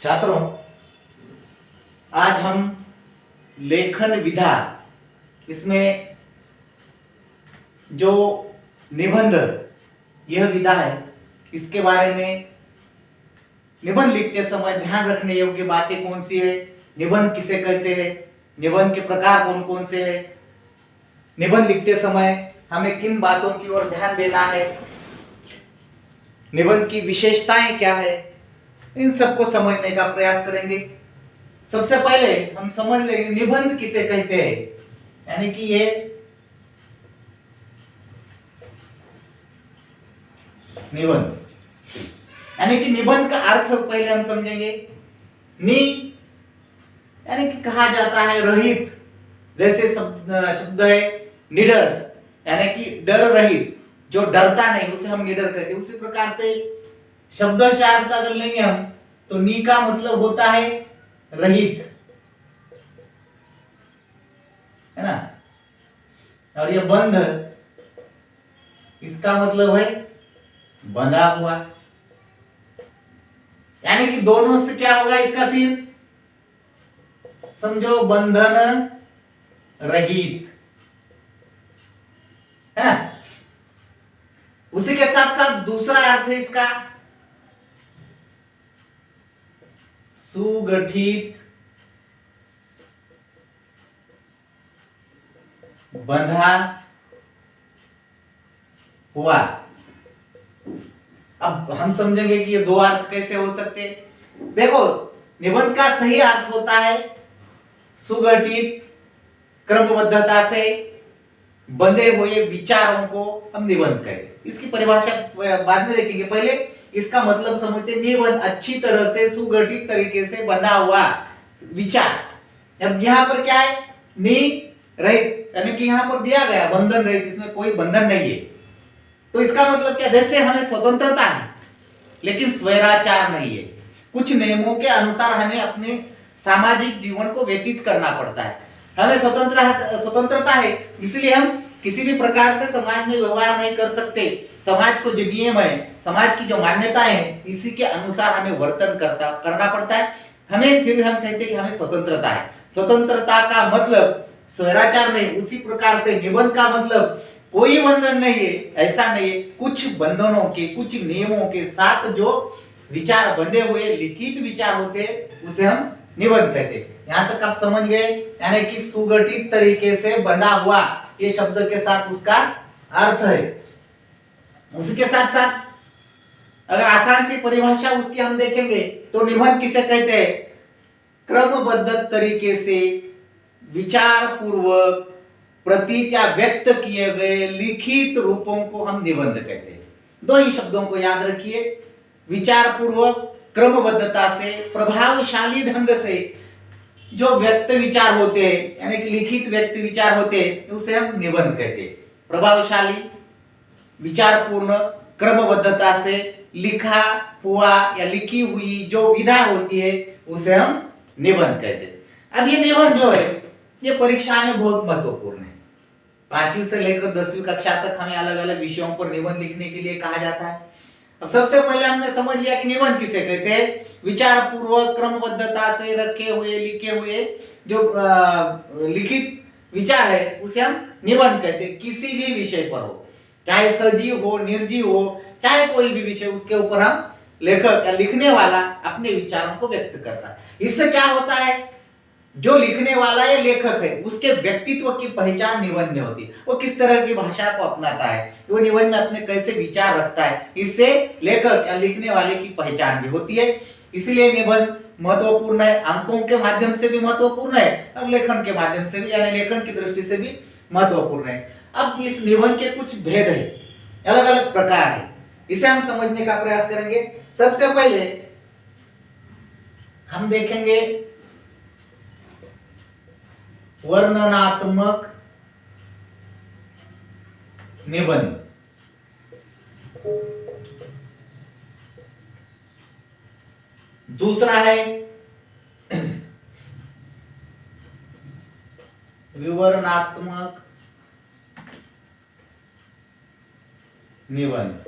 छात्रों, आज हम लेखन विधा इसमें जो निबंध यह विधा है इसके बारे में निबंध लिखते समय ध्यान रखने योग्य बातें कौन सी है, निबंध किसे कहते हैं, निबंध के प्रकार कौन कौन से हैं, निबंध लिखते समय हमें किन बातों की ओर ध्यान देना है, निबंध की विशेषताएं क्या है, इन सबको समझने का प्रयास करेंगे। सबसे पहले हम समझ लेंगे निबंध किसे कहते हैं, यानी कि ये निबंध यानी कि निबंध का अर्थ पहले हम समझेंगे। नि यानी कि कहा जाता है रहित, जैसे शब्द है निडर, यानी कि डर रहित, जो डरता नहीं उसे हम निडर कहते हैं। उसी प्रकार से शब्दशः अर्थ अगर लेंगे हम तो नी का मतलब होता है रहित, है ना, और ये बंध इसका मतलब है बंधा हुआ, यानी कि दोनों से क्या होगा इसका, फिर समझो बंधन रहित, है ना। उसी के साथ साथ दूसरा अर्थ है इसका सुगठित, बंधा हुआ। अब हम समझेंगे कि ये दो अर्थ कैसे हो सकते हैं। देखो, निबंध का सही अर्थ होता है सुगठित, क्रमबद्धता से बंधे हुए विचारों को हम निबंध कहते हैं। इसकी परिभाषा बाद में देखेंगे, पहले इसका मतलब समझते। निबंध अच्छी तरह से सुगठित तरीके से बना हुआ विचार। अब यहाँ पर क्या है, नि रहित, यानी कि यहाँ पर दिया गया बंधन रहित, इसमें कोई बंधन नहीं है। तो इसका मतलब क्या, जैसे हमें स्वतंत्रता है लेकिन स्वैराचार नहीं है, कुछ नियमों के अनुसार हमें अपने सामाजिक जीवन को व्यतीत करना पड़ता है। हमें स्वतंत्रता है, इसलिए हम किसी भी प्रकार से समाज में व्यवहार नहीं कर सकते। समाज को जो नियम है, समाज की जो मान्यताएं हैं, इसी के अनुसार हमें वर्तन करना पड़ता है। हमें फिर हम कहते हैं कि हमें स्वतंत्रता है। स्वतंत्रता का मतलब स्वैराचार नहीं। उसी प्रकार से निबंध का मतलब कोई बंधन नहीं है, ऐसा नहीं है, कुछ बंधनों के, कुछ नियमों के साथ जो विचार बंधे हुए लिखित विचार होते हैं उसे हम निबंध कहते हैं। यहां तक आप समझ गए, यानी कि सुगठित तरीके से बंधा हुआ, ये शब्द के साथ उसका अर्थ है। उसी के साथ साथ अगर आसान सी परिभाषा उसकी हम देखेंगे तो निबंध किसे कहते हैं, क्रमबद्ध तरीके से विचार पूर्वक प्रतीक या व्यक्त किए गए लिखित रूपों को हम निबंध कहते हैं। दो ही शब्दों को याद रखिए, विचार पूर्वक, क्रमबद्धता से, प्रभावशाली ढंग से जो व्यक्त विचार होते हैं, यानी कि लिखित व्यक्त विचार होते हैं, उसे हम निबंध कहते हैं। प्रभावशाली, विचारपूर्ण, क्रमबद्धता से लिखा हुआ या लिखी हुई जो विधा होती है उसे हम निबंध कहते हैं। अब ये निबंध जो है ये परीक्षा में बहुत महत्वपूर्ण है। 5वीं से लेकर 10वीं कक्षा तक हमें अलग अलग विषयों पर निबंध लिखने के लिए कहा जाता है। अब सबसे पहले हमने समझ लिया कि निबंध किसे कहते हैं, विचार पूर्वक क्रमबद्धता से रखे हुए, लिखे हुए जो लिखित विचार है उसे हम निबंध कहते हैं। किसी भी विषय पर हो, चाहे सजीव हो, निर्जीव हो, चाहे कोई भी विषय, उसके ऊपर हम लेखक या लिखने वाला अपने विचारों को व्यक्त करता है। इससे क्या होता है, जो लिखने वाला या लेखक है उसके व्यक्तित्व की पहचान निबंध में होती है। वो किस तरह की भाषा को अपनाता है, वो निबंध में अपने कैसे विचार रखता है, इससे लेखक या लिखने वाले की पहचान भी होती है। इसलिए निबंध महत्वपूर्ण है, अंकों के माध्यम से भी महत्वपूर्ण है और लेखन के माध्यम से भी, यानी लेखन की दृष्टि से भी महत्वपूर्ण है। अब इस निबंध के कुछ भेद है, अलग अलग प्रकार है, इसे हम समझने का प्रयास करेंगे। सबसे पहले हम देखेंगे वर्णनात्मक निबंध। दूसरा है विवरणात्मक निबंध,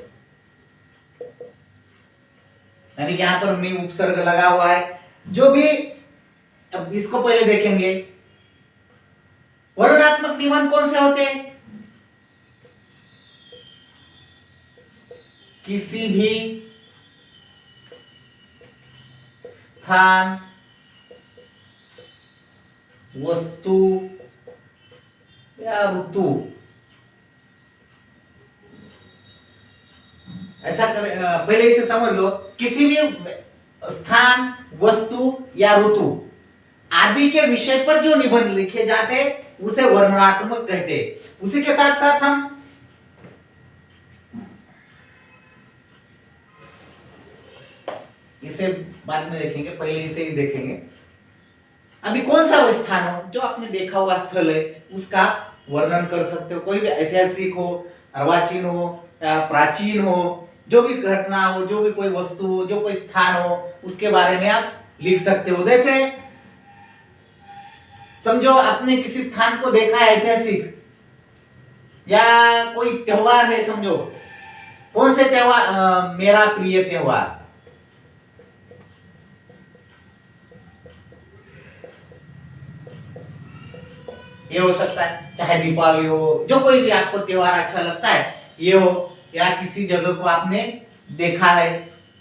यानी कि यहां पर नि उपसर्ग लगा हुआ है, जो भी, अब इसको पहले देखेंगे, वर्णनात्मक निबंध कौन से होते हैं? किसी भी स्थान, वस्तु या ऋतु, ऐसा कर, पहले इसे समझ लो, किसी भी स्थान, वस्तु या ऋतु आदि के विषय पर जो निबंध लिखे जाते उसे वर्णनात्मक कहते हैं। उसी के साथ साथ हम इसे बाद में देखेंगे, पहले इसे ही देखेंगे। अभी कौन सा वो स्थान हो जो आपने देखा हुआ स्थल है, उसका वर्णन कर सकते हो। कोई भी ऐतिहासिक हो, अर्वाचीन हो या प्राचीन हो, जो भी घटना हो, जो भी कोई वस्तु हो, जो कोई स्थान हो, उसके बारे में आप लिख सकते हो। जैसे समझो आपने किसी स्थान को देखा है ऐतिहासिक, या कोई त्योहार है, समझो कौन से त्योहार, मेरा प्रिय त्योहार, ये हो सकता है, चाहे दीपावली हो, जो कोई भी आपको त्योहार अच्छा लगता है ये हो, या किसी जगह को आपने देखा है,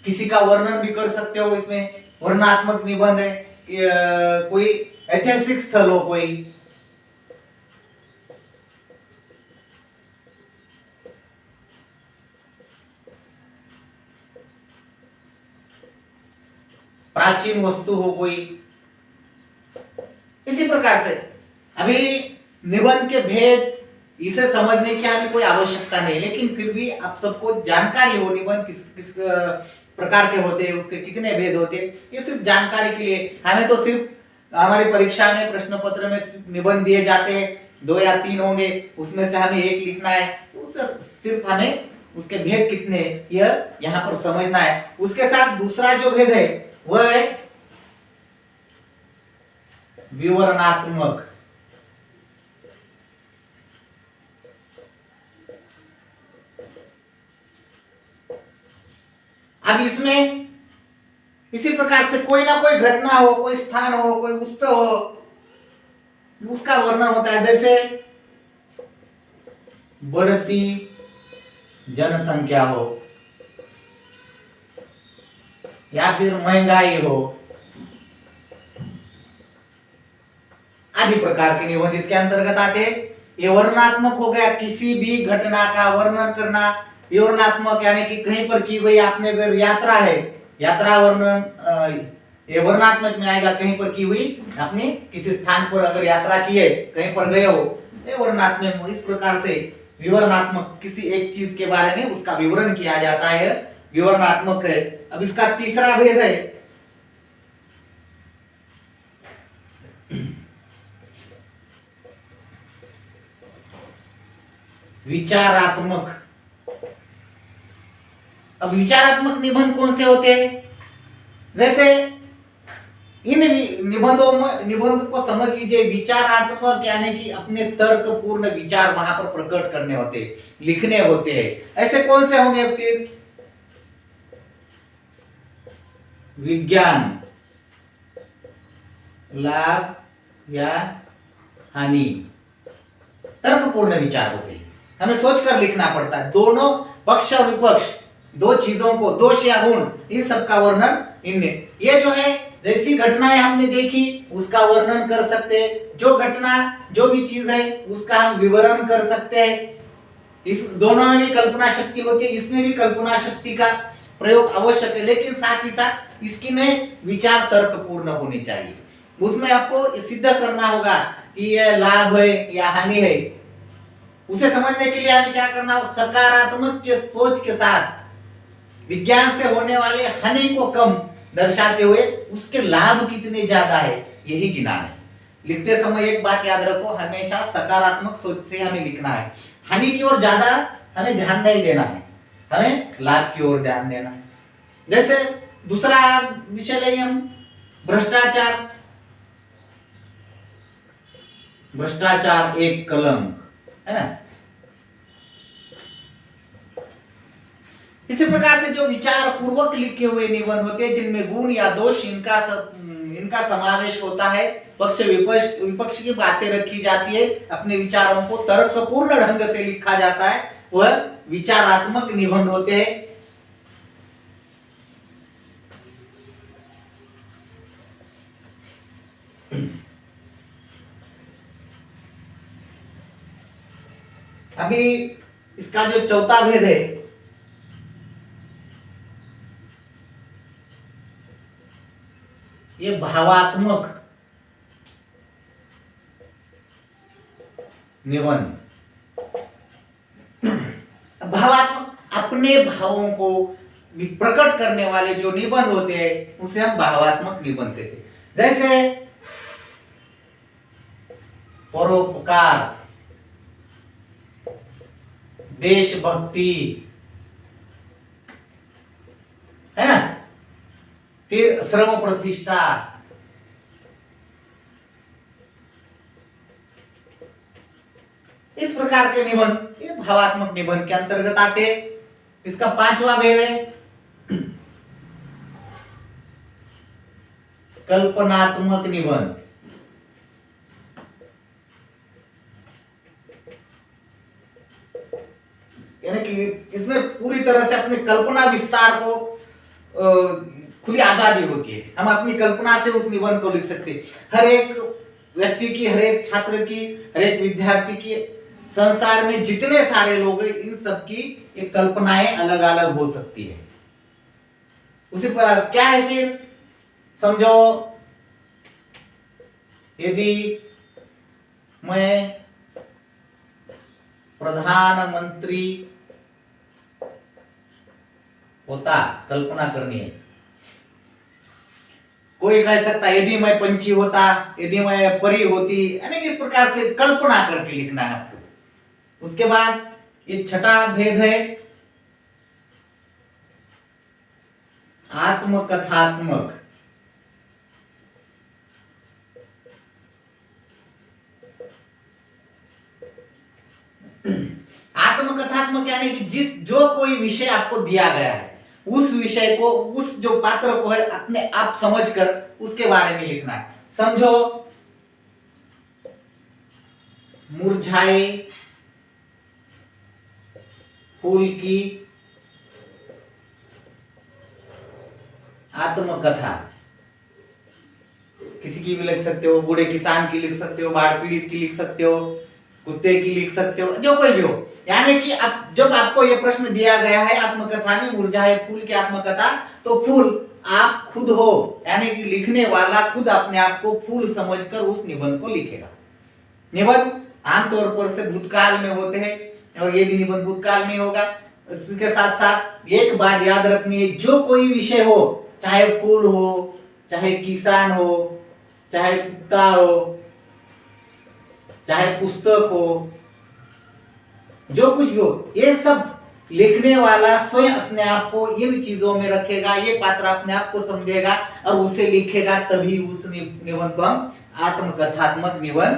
किसी का वर्णन भी कर सकते हो, इसमें वर्णनात्मक निबंध है। कोई ऐतिहासिक स्थल हो, कोई प्राचीन वस्तु हो, कोई, इसी प्रकार से। अभी निबंध के भेद इसे समझने की हमें कोई आवश्यकता नहीं, लेकिन फिर भी आप सबको जानकारी हो निबंध किस किस प्रकार के होते हैं, उसके कितने भेद होते हैं, ये सिर्फ जानकारी के लिए। हमें तो सिर्फ हमारी परीक्षा में प्रश्न पत्र में निबंध दिए जाते हैं, 2 या 3 होंगे, उसमें से हमें एक लिखना है, उससे सिर्फ हमें उसके भेद कितने यह यहाँ पर समझना है। उसके साथ दूसरा जो भेद है वह है विवरणात्मक। अब इसमें इसी प्रकार से कोई ना कोई घटना हो, कोई स्थान हो, कोई उत्सव हो, उसका वर्णन होता है। जैसे बढ़ती जनसंख्या हो, या फिर महंगाई हो, आदि प्रकार के निबंध इसके अंतर्गत आते हैं। ये वर्णनात्मक हो गया, किसी भी घटना का वर्णन करना। विवरणात्मक यानी कि कहीं पर की गई, आपने अगर यात्रा है, यात्रा वर्णन, ये वर्णनात्मक में आएगा। कहीं पर की हुई, आपने किसी स्थान पर अगर यात्रा की है, कहीं पर गए हो, ये वर्णनात्मक। इस प्रकार से विवरणात्मक, किसी एक चीज के बारे में उसका विवरण किया जाता है, विवरणात्मक है। अब इसका तीसरा भेद है विचारात्मक। अब विचारात्मक निबंध कौन से होते हैं? जैसे इन निबंध को समझ लीजिए। विचारात्मक यानी कि अपने तर्कपूर्ण विचार वहां पर प्रकट करने होते, लिखने होते हैं। ऐसे कौन से होंगे फिर? विज्ञान, लाभ या हानि, तर्कपूर्ण विचार होते हैं। हमें सोचकर लिखना पड़ता है। दोनों पक्ष और विपक्ष, दो चीजों को, दोष या गुण, इन सब का वर्णन इनमें। ये जो है, जैसी घटनाएं हमने देखी उसका वर्णन कर सकते हैं। जो घटना, जो भी चीज है उसका हम विवरण कर सकते हैं। इस दोनों में भी कल्पना शक्ति होती है, इसमें भी कल्पना शक्ति का प्रयोग आवश्यक है, लेकिन साथ ही साथ इसकी में विचार तर्कपूर्ण होनी चाहिए। उसमें आपको सिद्ध करना होगा कि यह लाभ है या हानि है। उसे समझने के लिए हमें क्या करना हो? सकारात्मक के सोच के साथ विज्ञान से होने वाले हानि को कम दर्शाते हुए उसके लाभ कितने ज्यादा है, यही गिनाना है। लिखते समय एक बात याद रखो, हमेशा सकारात्मक सोच से हमें लिखना है। हानि की ओर ज्यादा हमें ध्यान नहीं देना है, हमें लाभ की ओर ध्यान देना है। जैसे दूसरा विषय लेंगे हम, भ्रष्टाचार। भ्रष्टाचार एक कलंक है ना। इसी प्रकार से जो विचार पूर्वक लिखे हुए निबंध होते हैं, जिनमें गुण या दोष इनका इनका समावेश होता है। पक्ष विपक्ष विपक्ष की बातें रखी जाती है, अपने विचारों को तर्कपूर्ण ढंग से लिखा जाता है, वह विचारात्मक निबंध होते हैं। अभी इसका जो चौथा भेद है, ये भावात्मक निबंध। भावात्मक अपने भावों को प्रकट करने वाले जो निबंध होते हैं उसे हम भावात्मक निबंध कहते हैं। जैसे परोपकार, देशभक्ति, है ना, फिर श्रम प्रतिष्ठा, इस प्रकार के निबंध ये भावात्मक निबंध के अंतर्गत आते हैं। इसका पांचवा भेद है कल्पनात्मक निबंध। यानी कि इसमें पूरी तरह से अपनी कल्पना विस्तार को खुली आजादी होती है, हम अपनी कल्पना से उस निबंध को लिख सकते हैं। हर एक व्यक्ति की, हर एक छात्र की, हर एक विद्यार्थी की, संसार में जितने सारे लोग हैं इन सब की ये कल्पनाएं अलग अलग हो सकती है। उसी पर क्या है फिर, समझो यदि मैं प्रधानमंत्री होता, कल्पना करनी है। कोई कह सकता है यदि मैं पंछी होता, यदि मैं परी होती, यानी कि इस प्रकार से कल्पना करके लिखना है आपको। उसके बाद ये छठा भेद है आत्मकथात्मक। आत्मकथात्मक यानी कि जो कोई विषय आपको दिया गया है उस विषय को, उस जो पात्र को है अपने आप समझकर उसके बारे में लिखना है। समझो मुरझाए फूल की आत्मकथा, किसी की भी लिख सकते हो, बूढ़े किसान की लिख सकते हो, बाढ़ पीड़ित की लिख सकते हो, कुत्ते की लिख सकते हो, जो कोई भी हो। यानी कि अब जब आपको यह प्रश्न दिया गया है आत्मकथा में मुरझाए फूल की आत्मकथा, तो फूल आप खुद हो, यानी कि लिखने वाला खुद अपने आप को फूल समझकर उस निबंध को लिखेगा। निबंध आमतौर पर से भूतकाल में होते हैं और ये भी निबंध भूतकाल में होगा। इसके साथ साथ एक बात याद रखनी है, जो कोई विषय हो, चाहे फूल हो, चाहे किसान हो, चाहे कुत्ता हो, चाहे पुस्तक हो, जो कुछ भी हो, ये सब लिखने वाला स्वयं अपने आप को इन चीजों में रखेगा, ये पात्र अपने आप को समझेगा और उसे लिखेगा, तभी उस निबंध को हम आत्मकथात्मक निबंध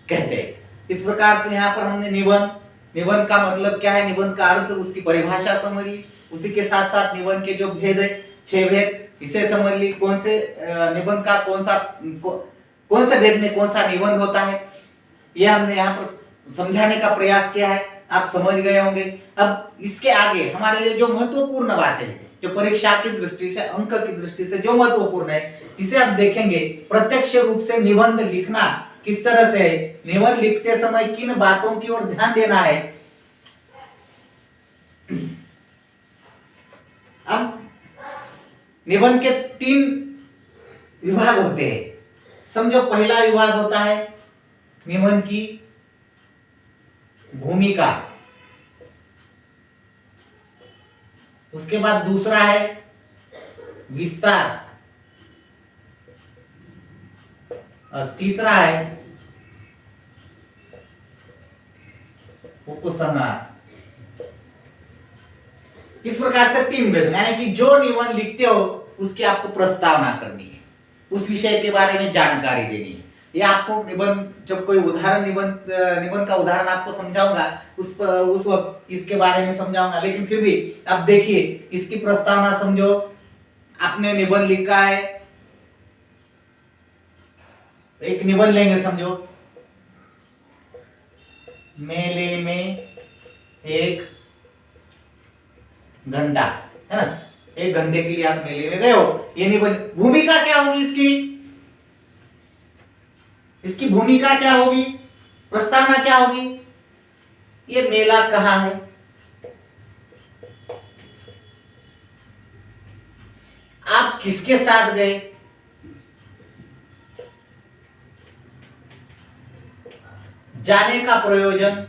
कहते हैं। इस प्रकार से यहाँ पर हमने निबंध का मतलब क्या है, निबंध का अर्थ, उसकी परिभाषा समझ ली। उसी के साथ साथ निबंध के जो भेद है, 6 भेद, इसे समझ ली। कौन से निबंध का कौन से भेद में कौन सा निबंध होता है, यह हमने यहाँ पर समझाने का प्रयास किया है। आप समझ गए होंगे। अब इसके आगे हमारे लिए जो महत्वपूर्ण बातें हैं, जो परीक्षा की दृष्टि से, अंक की दृष्टि से जो महत्वपूर्ण है, इसे आप देखेंगे। प्रत्यक्ष रूप से निबंध लिखना किस तरह से है, निबंध लिखते समय किन बातों की ओर ध्यान देना है। अब निबंध के 3 विभाग होते हैं। समझो पहला विभाग होता है निबंध की भूमिका, उसके बाद दूसरा है विस्तार और तीसरा है उपसंहार। इस प्रकार से 3 भेद, यानी कि जो निबंध लिखते हो उसकी आपको प्रस्तावना करनी है, उस विषय के बारे में जानकारी देनी है। ये आपको निबंध, जब कोई उदाहरण निबंध का उदाहरण आपको समझाऊंगा उस वक्त इसके बारे में समझाऊंगा, लेकिन फिर भी अब देखिए इसकी प्रस्तावना समझो। आपने निबंध लिखा है एक निबंध लेंगे, समझो मेले में 1 घंटा, है ना, 1 घंटे के लिए आप मेले में गए हो। ये निबंध, भूमिका क्या होगी इसकी भूमिका क्या होगी, प्रस्तावना क्या होगी, ये मेला कहाँ है, आप किसके साथ गए, जाने का प्रयोजन,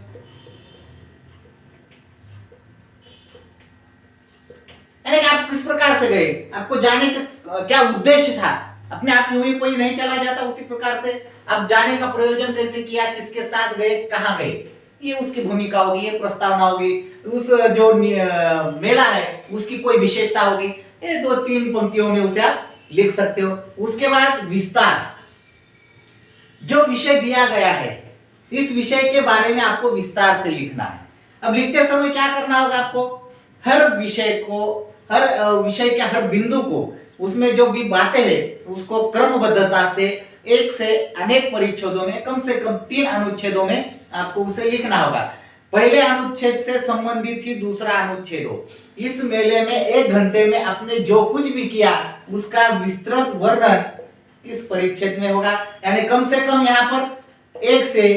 यानी कि आप किस प्रकार से गए, आपको जाने का क्या उद्देश्य था, अपने आप यूं ही कोई नहीं चला जाता, उसी प्रकार से आप जाने का प्रयोजन कैसे किया, किसके साथ गए, कहां गए, ये उसकी भूमिका होगी, ये प्रस्तावना होगी। उस जो मेला है उसकी कोई विशेषता होगी, ये 2-3 पंक्तियों में उसे आप लिख सकते हो। उसके बाद विस्तार, जो विषय दिया गया है इस विषय के बारे में आपको विस्तार से लिखना है। अब लिखते समय क्या करना होगा, आपको हर विषय के हर बिंदु को, उसमें जो भी बातें हैं उसको क्रमबद्धता से एक से अनेक परिच्छेदों में, कम से कम 3 अनुच्छेदों में आपको उसे लिखना होगा। पहले अनुच्छेद से संबंधित ही दूसरा अनुच्छेद हो। इस मेले में 1 घंटे में आपने जो कुछ भी किया उसका विस्तृत वर्णन इस परिच्छेद में होगा, यानी कम से कम यहाँ पर 1 से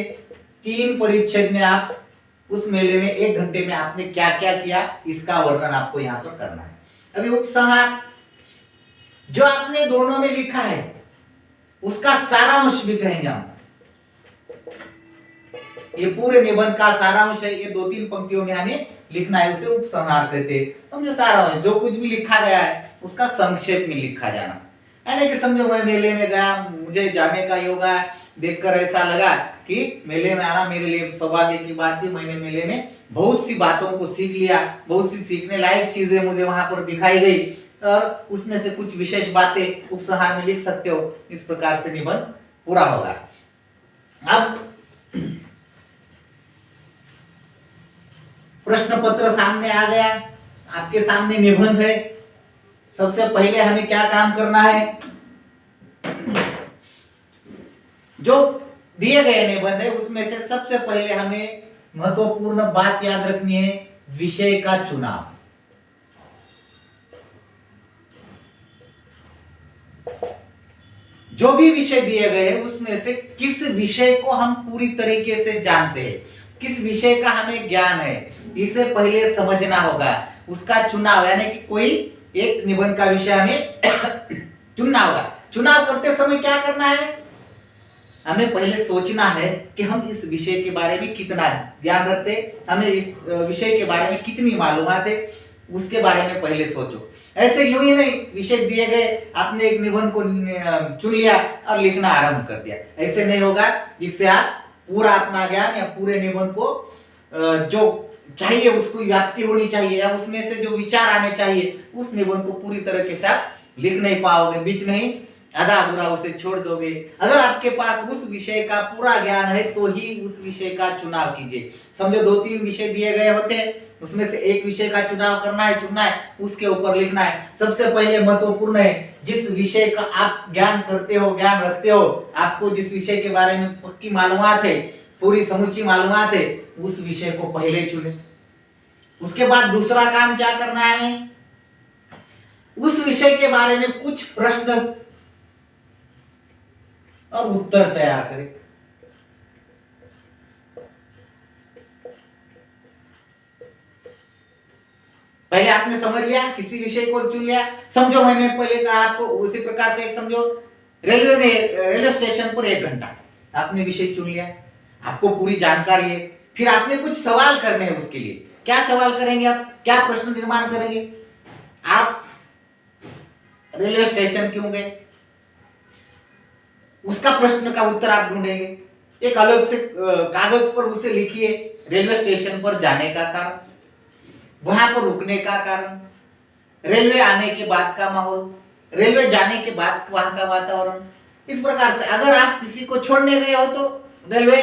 3 परिच्छेद में आप उस मेले में 1 घंटे में आपने क्या क्या किया इसका वर्णन आपको यहाँ पर करना है। अभी उपसंहार, जो आपने दोनों में लिखा है उसका सारांश भी कहेंगे हम। ये पूरे निबंध का सारांश है, ये 2-3 पंक्तियों में हमें लिखना है, उसे उपसंहार कहते हैं। समझो सारांश, जो कुछ भी लिखा गया है उसका संक्षेप में लिखा जाना, यानी कि समझो मैं मेले में गया, मुझे जाने का योग है, देखकर ऐसा लगा कि मेले में आना मेरे लिए सौभाग्य की बात थी, मैंने मेले में बहुत सी बातों को सीख लिया, बहुत सी सीखने लायक चीजें मुझे वहां पर दिखाई गई, और उसमें से कुछ विशेष बातें उपसंहार में लिख सकते हो। इस प्रकार से निबंध पूरा होगा। अब प्रश्न पत्र सामने आ गया, आपके सामने निबंध है। सबसे पहले हमें क्या काम करना है, जो दिए गए निबंध है उसमें से सबसे पहले हमें महत्वपूर्ण बात याद रखनी है, विषय का चुनाव। जो भी विषय दिए गए हैं उसमें से किस विषय को हम पूरी तरीके से जानते हैं, किस विषय का हमें ज्ञान है, इसे पहले समझना होगा। उसका चुनाव, यानी कि कोई एक निबंध का विषय हमें चुनना होगा। चुनाव करते समय क्या करना है, हमें पहले सोचना है कि हम इस विषय के बारे में कितना ज्ञान रखते, हमें इस विषय के बारे में कितनी मालूमात है, उसके बारे में पहले सोचो। ऐसे यूं ही नहीं, विषय दिए गए आपने एक निबंध को चुन लिया और लिखना आरंभ कर दिया, ऐसे नहीं होगा। इससे आप पूरा अपना ज्ञान या पूरे निबंध को जो चाहिए उसको व्याप्ति होनी चाहिए, या उसमें से जो विचार आने चाहिए उस निबंध को पूरी तरीके से आप लिख नहीं पाओगे, बीच में ही आधा अधूरा उसे छोड़ दोगे। अगर आपके पास उस विषय का पूरा ज्ञान है तो ही उस विषय का चुनाव कीजिए। समझो 2-3 विषय दिए गए होते हैं, उसमें से एक विषय का चुनाव करना है, चुनना है, उसके ऊपर लिखना है। सबसे पहले महत्वपूर्ण है, जिस विषय का आप ज्ञान करते हो, ज्ञान रखते हो, आपको जिस विषय के बारे में पक्की मालूमात है, पूरी समुची मालूमात है, उस विषय को पहले चुने। उसके बाद दूसरा काम क्या करना है, उस विषय के बारे में कुछ प्रश्न और उत्तर तैयार करें। पहले आपने समझ लिया, किसी विषय को चुन लिया। समझो मैंने पहले कहा आपको, उसी प्रकार से एक समझो रेलवे स्टेशन पर 1 घंटा, आपने विषय चुन लिया, आपको पूरी जानकारी है। फिर आपने कुछ सवाल करने हैं, उसके लिए क्या सवाल करेंगे आप, क्या प्रश्न निर्माण करेंगे। आप रेलवे स्टेशन क्यों गए, उसका प्रश्न का उत्तर आप ढूंढेंगे। एक अलग से कागज पर उसे लिखिए, रेलवे स्टेशन पर जाने का कारण, वहां पर रुकने का कारण, रेलवे आने के बाद का माहौल, रेलवे जाने के बाद वहां का वातावरण। इस प्रकार से अगर आप किसी को छोड़ने गए हो तो रेलवे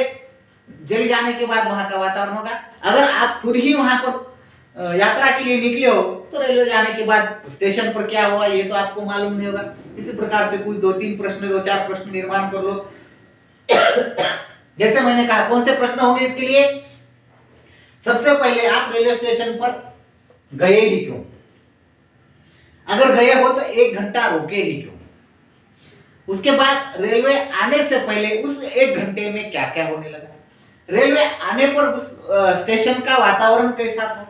चले जाने के बाद वहां का वातावरण होगा। अगर आप खुद ही वहां पर यात्रा के लिए निकले हो तो रेलवे जाने के बाद स्टेशन पर क्या हुआ ये तो आपको मालूम नहीं होगा। इसी प्रकार से कुछ 2-3 प्रश्न, 2-4 प्रश्न निर्माण कर लो। जैसे मैंने कहा कौन से प्रश्न होंगे इसके लिए। सबसे पहले आप रेलवे स्टेशन पर गए ही क्यों, अगर गए हो तो 1 घंटा रुके ही क्यों। उसके बाद रेलवे आने से पहले उस 1 घंटे में क्या क्या होने लगा, रेलवे आने पर उस स्टेशन का वातावरण कैसा था।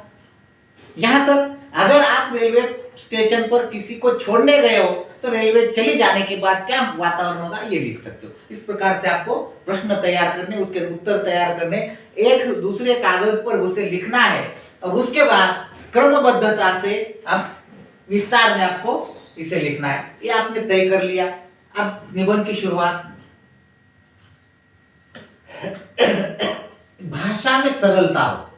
यहां तक अगर आप रेलवे स्टेशन पर किसी को छोड़ने गए हो तो रेलवे चली जाने के बाद क्या वातावरण होगा ये लिख सकते हो। इस प्रकार से आपको प्रश्न तैयार करने, उसके उत्तर तैयार करने, एक दूसरे कागज पर उसे लिखना है और उसके बाद क्रमबद्धता से आप विस्तार में आपको इसे लिखना है। ये आपने तय कर लिया। अब निबंध की शुरुआत। भाषा में सरलता हो,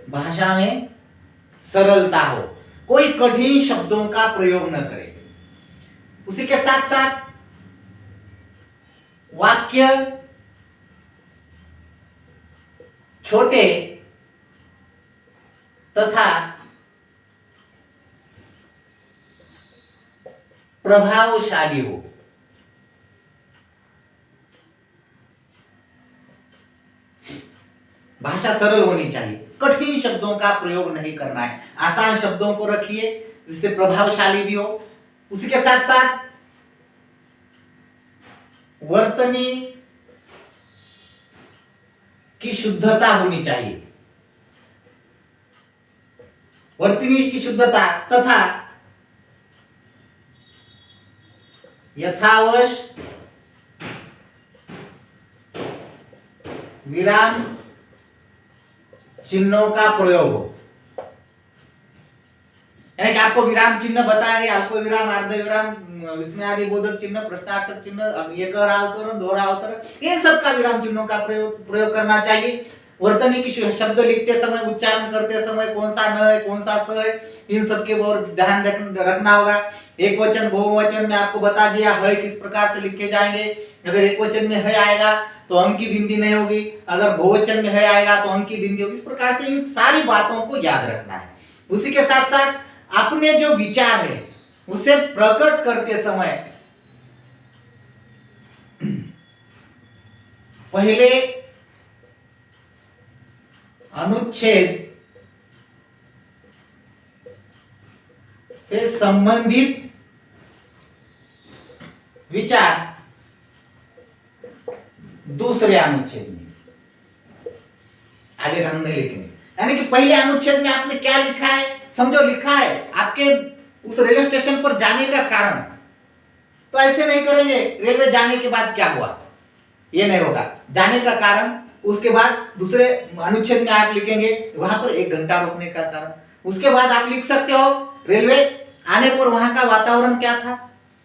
भाषा में सरलता हो, कोई कठिन शब्दों का प्रयोग न करे। उसी के साथ साथ वाक्य छोटे तथा प्रभावशाली हो। भाषा सरल होनी चाहिए, कठिन शब्दों का प्रयोग नहीं करना है, आसान शब्दों को रखिए जिससे प्रभावशाली भी हो। उसी के साथ साथ वर्तनी की शुद्धता होनी चाहिए, वर्तनी की शुद्धता तथा यथावश विराम चिन्हों का प्रयोग हो। यानी कि आपको विराम चिन्ह बताया गया, अल्प विराम, अर्ध विराम, विस्मयादि बोधक चिन्ह, प्रश्नार्थक चिन्ह, एक अवतरण, दोहरा अवतरण, इन सब का विराम चिन्हों का प्रयोग करना चाहिए। वर्तनी की शब्द लिखते समय, उच्चारण करते समय कौन सा न है, कौन सा स है, इन सब के और ध्यान रखना होगा। एक वचन बहुवचन में आपको बता दिया है किस प्रकार से लिखे जाएंगे। अगर एक वचन में है आएगा तो अंक की बिंदी नहीं होगी, अगर बहुवचन में है आएगा तो अंक की बिंदी होगी। इस प्रकार से इन सारी बातों को याद रखना है। उसी के साथ साथ अपने जो विचार है उसे प्रकट करते समय पहले अनुच्छेद से संबंधित विचार दूसरे अनुच्छेद में, आगे हम नहीं लिखेंगे। यानी कि पहले अनुच्छेद में आपने क्या लिखा है, समझो लिखा है आपके उस रेलवे स्टेशन पर जाने का कारण, तो ऐसे नहीं करेंगे रेलवे जाने के बाद क्या हुआ, ये नहीं होगा। जाने का कारण, उसके बाद दूसरे अनुच्छेद में आप लिखेंगे वहां पर 1 घंटा रुकने का कारण। उसके बाद आप लिख सकते हो रेलवे आने पर वहां का वातावरण क्या था।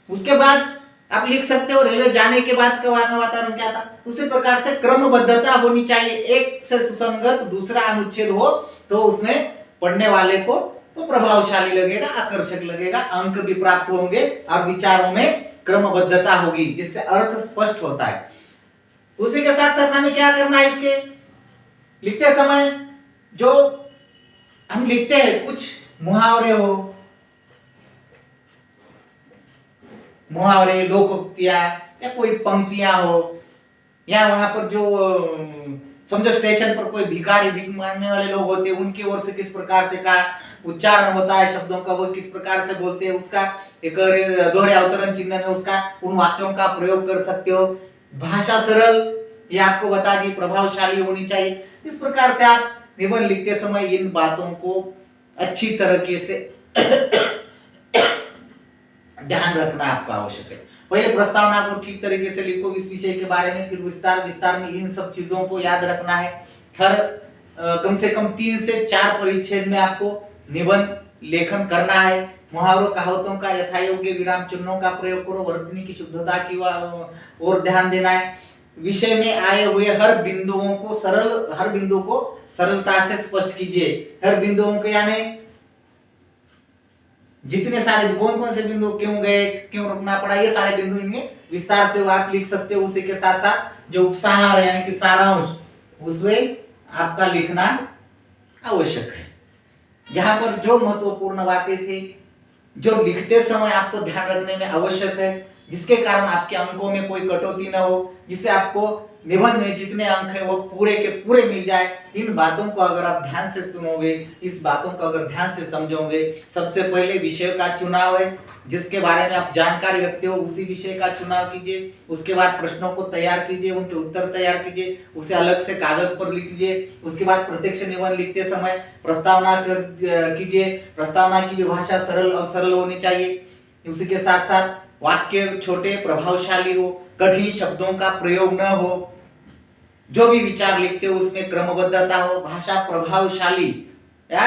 उसके बाद आप लिख सकते हो रेलवे जाने के बाद का वहां का वातावरण क्या था। उसी प्रकार से क्रमबद्धता होनी चाहिए, एक से सुसंगत दूसरा अनुच्छेद हो तो उसमें पढ़ने वाले को तो प्रभावशाली लगेगा, आकर्षक लगेगा, अंक भी प्राप्त होंगे और विचारों में क्रमबद्धता होगी जिससे अर्थ स्पष्ट होता है। उसी के साथ साथ हमें क्या करना है, इसके लिखते समय जो हम लिखते हैं कुछ मुहावरे हो, मुहावरे, लोकोक्तियां या कोई पंक्तियां हो, या वहां पर जो समझो स्टेशन पर कोई भिखारी, भीख मांगने वाले लोग होते हैं, उनकी ओर से किस प्रकार से का उच्चारण होता है शब्दों का, वो किस प्रकार से बोलते हैं, उसका एक दोहरे अवतरण चिन्ह में उसका उन वाक्यों का प्रयोग कर सकते हो। भाषा सरल, ये आपको बता दी, प्रभावशाली होनी चाहिए। इस प्रकार से आप निबंध लिखते समय इन बातों को अच्छी तरीके से ध्यान रखना आपको आवश्यक है। पहले प्रस्तावना को ठीक तरीके से लिखो इस विषय के बारे में, फिर विस्तार में इन सब चीजों को याद रखना है। हर कम से कम 3 से 4 परिच्छेद में आपको निबंध लेखन करना है। मुहावरों, कहावतों का यथायोग्य विराम चिन्हों का प्रयोग करो, वर्तनी की शुद्धता की ओर ध्यान देना है। विषय में आए हुए हर बिंदु को सरलता से स्पष्ट कीजिए। हर बिंदुओं को यानी जितने सारे कौन से बिंदु क्यों गए, क्यों रुकना पड़ा, ये सारे बिंदु इनमें विस्तार से आप लिख सकते हो। उसी के साथ साथ जो उपसंहार यानी कि सारांश, उसमें आपका लिखना आवश्यक है। यहाँ पर जो महत्वपूर्ण बातें थी जो लिखते समय आपको ध्यान रखने में आवश्यक है, जिसके कारण आपके अंकों में कोई कटौती न हो, जिससे आपको निबंध में जितने अंक है वो पूरे के पूरे मिल जाए। इन बातों को अगर आप ध्यान से सुनोगे, इस बातों को अगर ध्यान से समझोगे, सबसे पहले विषय का चुनाव है, जिसके बारे में आप जानकारी रखते हो उसी विषय का चुनाव कीजिए। उसके बाद प्रश्नों को तैयार कीजिए, उनके उत्तर तैयार कीजिए, उसे अलग से कागज पर लिख लीजिए। उसके बाद प्रत्यक्ष निबंध लिखते समय प्रस्तावना कीजिए। प्रस्तावना की भी भाषा सरल और सरल होनी चाहिए। उसी के साथ साथ वाक्य छोटे प्रभावशाली हो, कठिन शब्दों का प्रयोग न हो, जो भी विचार लिखते हो उसमें क्रमबद्धता हो, भाषा प्रभावशाली या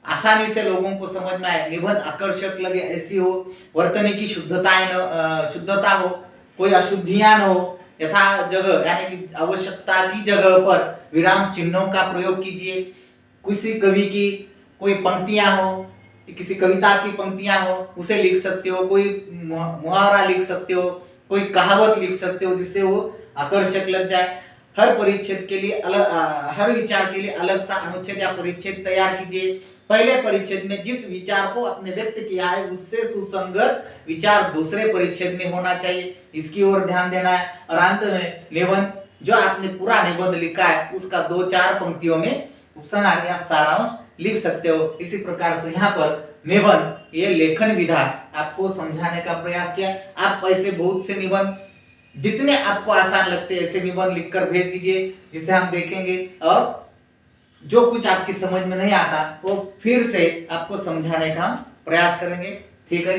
आसानी से लोगों को समझ में आए, निबंध आकर्षक लगे ऐसी हो, वर्तनी की शुद्धता हो, कोई अशुद्धियां न हो, यथा जगह यानी कि आवश्यकता की जगह पर विराम चिन्हों का प्रयोग कीजिए। किसी कवि की कोई पंक्तियां हो, किसी कविता की पंक्तियां हो, उसे लिख सकते हो, कोई मुहावरा लिख सकते हो, कोई कहावत लिख सकते हो, जिससे वो आकर्षक लग जाए। हर परिच्छेद के लिए अलग, हर विचार के लिए अलग सा अनुच्छेद या परिच्छेद तैयार कीजिए। पहले परिच्छेद में जिस विचार को आपने व्यक्त किया है उससे सुसंगत विचार दूसरे परिच्छेद में होना चाहिए, इसकी ओर ध्यान देना है। और अंत में निबंध, जो आपने पूरा निबंध लिखा है उसका 2-4 पंक्तियों में उपसंहार या सारांश लिख सकते हो। इसी प्रकार से यहाँ पर निबंध ये लेखन विधा आपको समझाने का प्रयास किया। आप ऐसे बहुत से निबंध जितने आपको आसान लगते हैं ऐसे निबंध लिखकर भेज दीजिए, जिसे हम देखेंगे और जो कुछ आपकी समझ में नहीं आता वो फिर से आपको समझाने का प्रयास करेंगे। ठीक है।